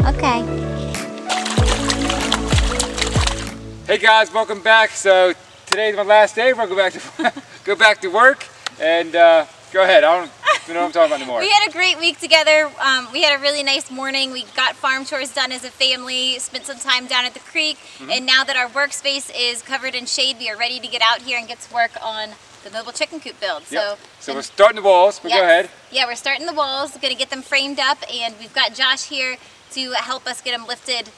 Okay. Hey guys, welcome back. So today's my last day. We're gonna go back to work, and go ahead. I don't know what I'm talking about anymore. We had a great week together. We had a really nice morning. We got farm chores done as a family, spent some time down at the creek, and now that our workspace is covered in shade, we are ready to get out here and get to work on the mobile chicken coop build. Yep. So we're starting the walls, but go ahead. Yeah, we're starting the walls, gonna get them framed up, and we've got Josh here to help us get them lifted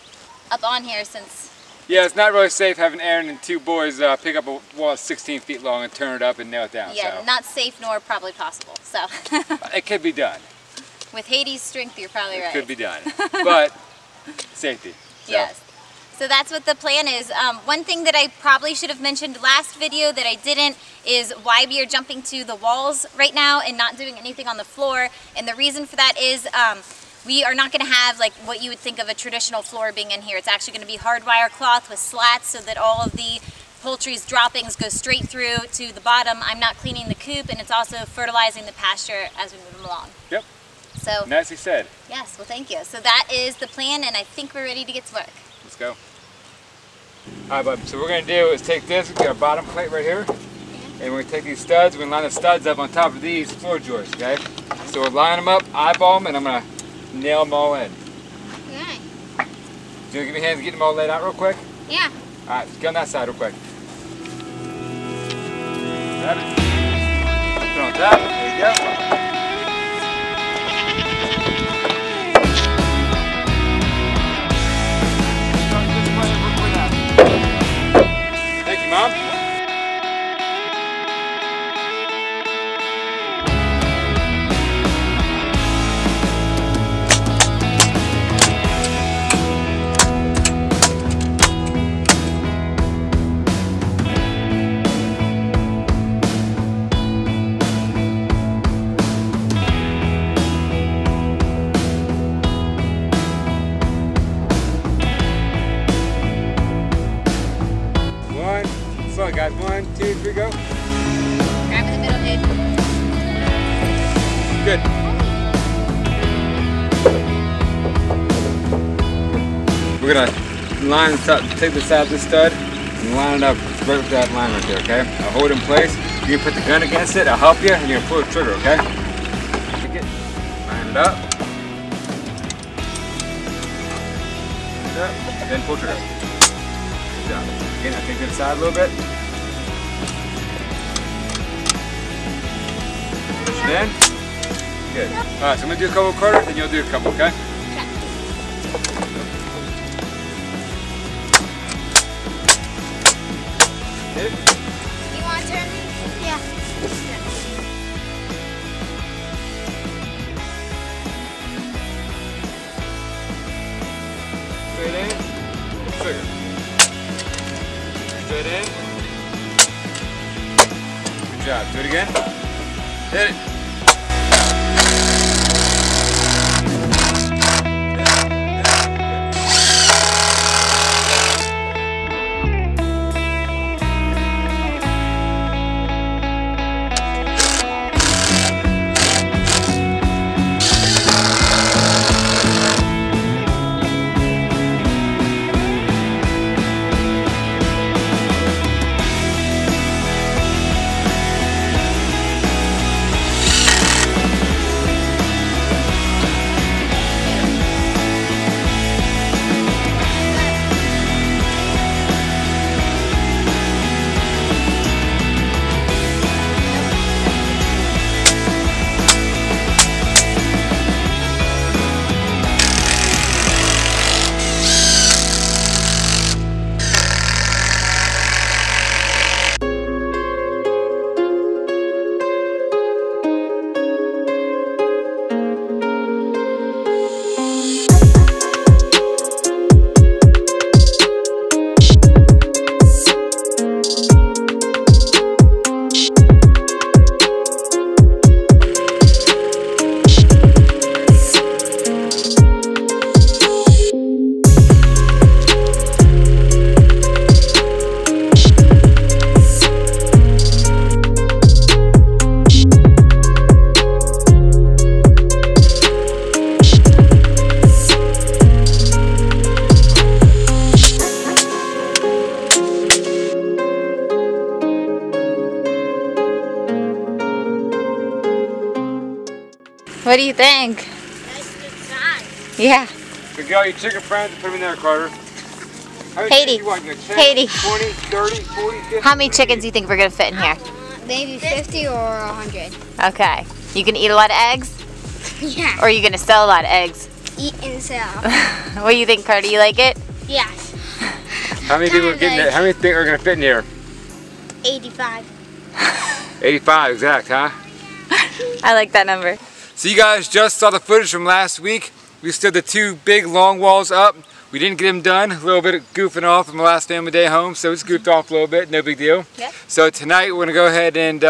up on here since... Yeah, it's not really safe having Aaron and two boys pick up a wall 16 feet long and turn it up and nail it down. Yeah, so. not safe nor probably possible, so. It could be done. With Hades' strength, you're probably right. It could be done, but safety. So. Yes. So that's what the plan is. One thing that I probably should have mentioned last video that I didn't is why we are jumping to the walls right now and not doing anything on the floor. And the reason for that is we are not going to have like what you would think of a traditional floor being in here. It's actually going to be hardwire cloth with slats so that all of the poultry's droppings go straight through to the bottom. I'm not cleaning the coop, and it's also fertilizing the pasture as we move them along. Yep. So nicely said. Yes, well thank you. So that is the plan, and I think we're ready to get to work. Let's go. Alright, bud. So what we're going to do is take this, we got our bottom plate right here, and we're going to take these studs, we're going to line the studs up on top of these floor joists, okay? So we're lining them up, eyeball them, and I'm going to nail them all in. Okay. So you give me hands and get them all laid out real quick? Yeah. Alright, let's get on that side real quick. Grab it. Put it on top. There you go. Thank you, Mom. So guys, 1, 2, 3, go. Grab in the middle, dude. Good. We're gonna line this up, take the side of the stud and line it up right with that line right there, okay? I'll hold it in place. You can put the gun against it, I'll help you, and you're gonna pull the trigger, okay? Take it, line it up. Then pull trigger. Good job. Again, I take it aside a little bit. Push it in. Good. Alright, so I'm going to do a couple of quarters and you'll do a couple, okay? Hit it. You want to turn? Yeah. Straight in. Trigger. Straight in. Good job. Do it again. Hit it. What do you think? Nice design. Yeah. So go, your chicken friends, put them in there, Carter. How many Haiti. chickens you want? You want 10, Haiti. 20, 30, 40, 50? How many chickens do you think we're going to fit in here? Maybe 50 or 100. Okay. You can eat a lot of eggs? Yeah. Or are you going to sell a lot of eggs? Eat and sell. What do you think, Carter? You like it? Yes. How many people are getting it? How many think are going to fit in here? 85. 85 exact, huh? I like that number. So you guys just saw the footage from last week. We stood the 2 big long walls up. We didn't get them done. A little bit of goofing off from the last family day home, so we just goofed off a little bit. No big deal. Yep. So tonight we're going to go ahead and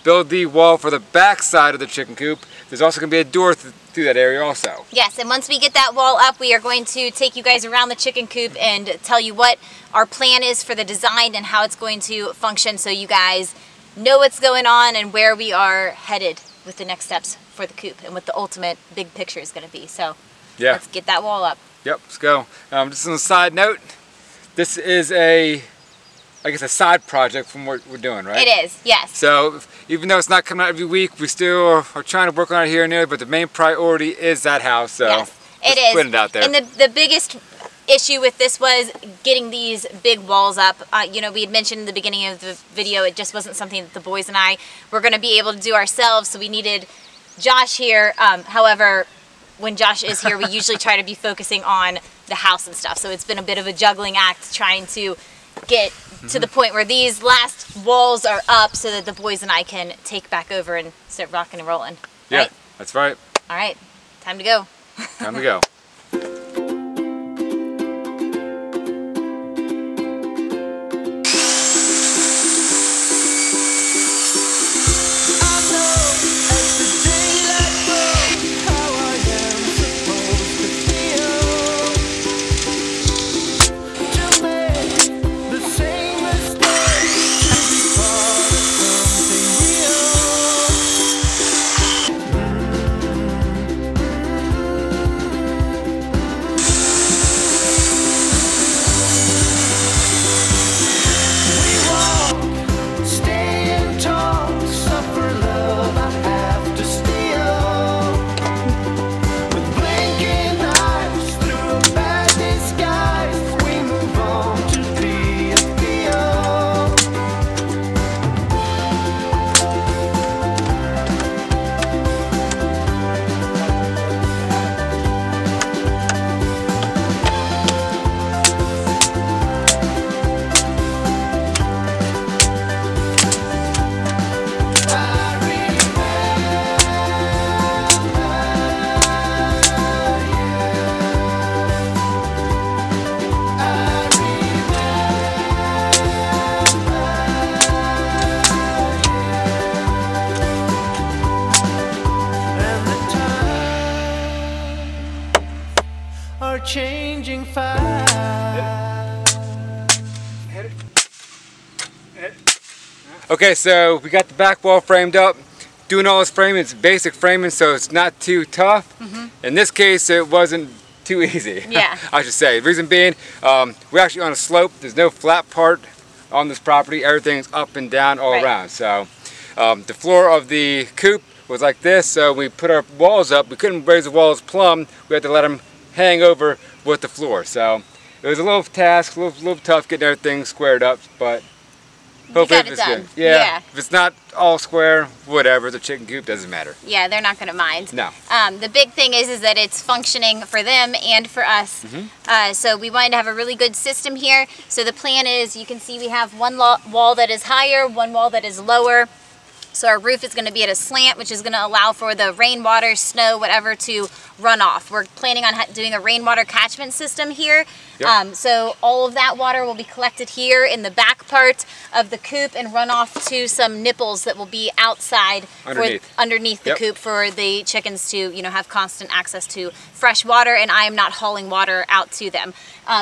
build the wall for the back side of the chicken coop. There's also going to be a door through that area also. Yes, and once we get that wall up, we are going to take you guys around the chicken coop and tell you what our plan is for the design and how it's going to function, so you guys know what's going on and where we are headed with the next steps for the coop and what the ultimate big picture is going to be. So yeah, let's get that wall up. Yep, let's go. Just on a side note, this is I guess a side project from what we're doing, right? It is, yes. So even though it's not coming out every week, we still are trying to work on it here and there, but the main priority is that house. So yes, it just is. putting it out there. And the biggest issue with this was getting these big walls up. You know, we had mentioned in the beginning of the video, it just wasn't something that the boys and I were going to be able to do ourselves, so we needed Josh here. However, when Josh is here, we usually try to be focusing on the house and stuff. So it's been a bit of a juggling act trying to get to the point where these last walls are up so that the boys and I can take back over and start rocking and rolling. Yeah, right? that's right. All right, time to go. Time to go. Changing fast. Okay, so we got the back wall framed up. Doing all this framing, it's basic framing, so it's not too tough. In this case, it wasn't too easy. Yeah. I should say. The reason being, we're actually on a slope. There's no flat part on this property. Everything's up and down all around. So the floor of the coop was like this, so we put our walls up. We couldn't raise the walls plumb. We had to let them hang over with the floor. So it was a little task, a little tough getting everything squared up, but hopefully got it it's done. good. Yeah, Yeah. If it's not all square, whatever, the chicken coop doesn't matter. Yeah, they're not going to mind. No. The big thing is that it's functioning for them and for us. So we wanted to have a really good system here. So the plan is, you can see we have one wall that is higher, one wall that is lower. So our roof is going to be at a slant, which is going to allow for the rainwater, snow, whatever to run off. We're planning on doing a rainwater catchment system here. Yep. So all of that water will be collected here in the back part of the coop and run off to some nipples that will be outside underneath the coop for the chickens to, you know, have constant access to fresh water, and I am not hauling water out to them.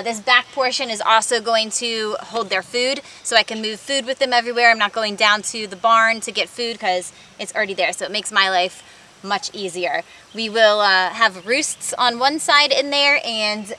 This back portion is also going to hold their food, so I can move food with them everywhere. I'm not going down to the barn to get food because it's already there, so it makes my life much easier. We will have roosts on one side in there and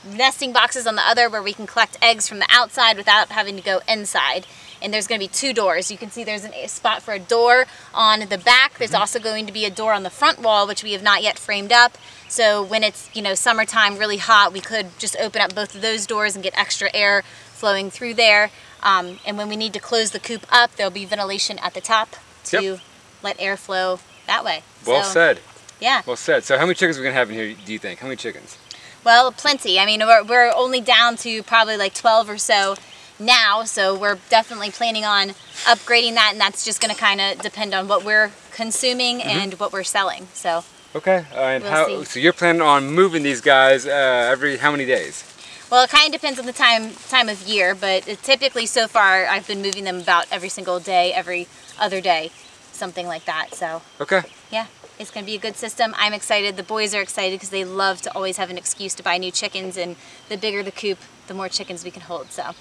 nesting boxes on the other where we can collect eggs from the outside without having to go inside. and there's going to be 2 doors. You can see there's a spot for a door on the back. There's also going to be a door on the front wall, which we have not yet framed up. So when it's, you know, summertime, really hot, we could just open up both of those doors and get extra air flowing through there. And when we need to close the coop up, there'll be ventilation at the top to let air flow that way. Well said. Yeah. Well said. So how many chickens are we going to have in here, do you think? How many chickens? Well, plenty. I mean, we're only down to probably like 12 or so now, so we're definitely planning on upgrading that, and that's just going to kind of depend on what we're consuming and what we're selling. So okay. And we'll see. So you're planning on moving these guys every how many days? Well, it kind of depends on the time of year, but typically so far I've been moving them about every single day, every other day, something like that. So okay. Yeah, it's going to be a good system. I'm excited. The boys are excited because they love to always have an excuse to buy new chickens, and the bigger the coop, the more chickens we can hold. So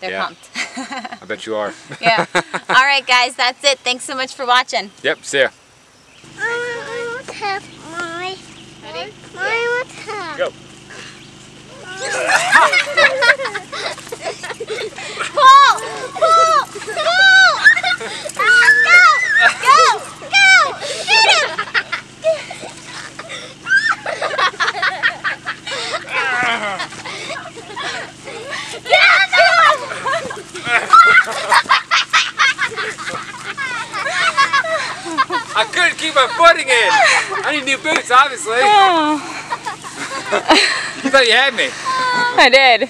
they're pumped. I bet you are. Yeah. All right, guys, that's it. Thanks so much for watching. Yep. See ya. I want to have my. Ready? I want to have. Go. Pull! Pull! Pull! Go! Go! Go! Get him! I couldn't keep my footing in. I need new boots, obviously. You thought you had me. I did.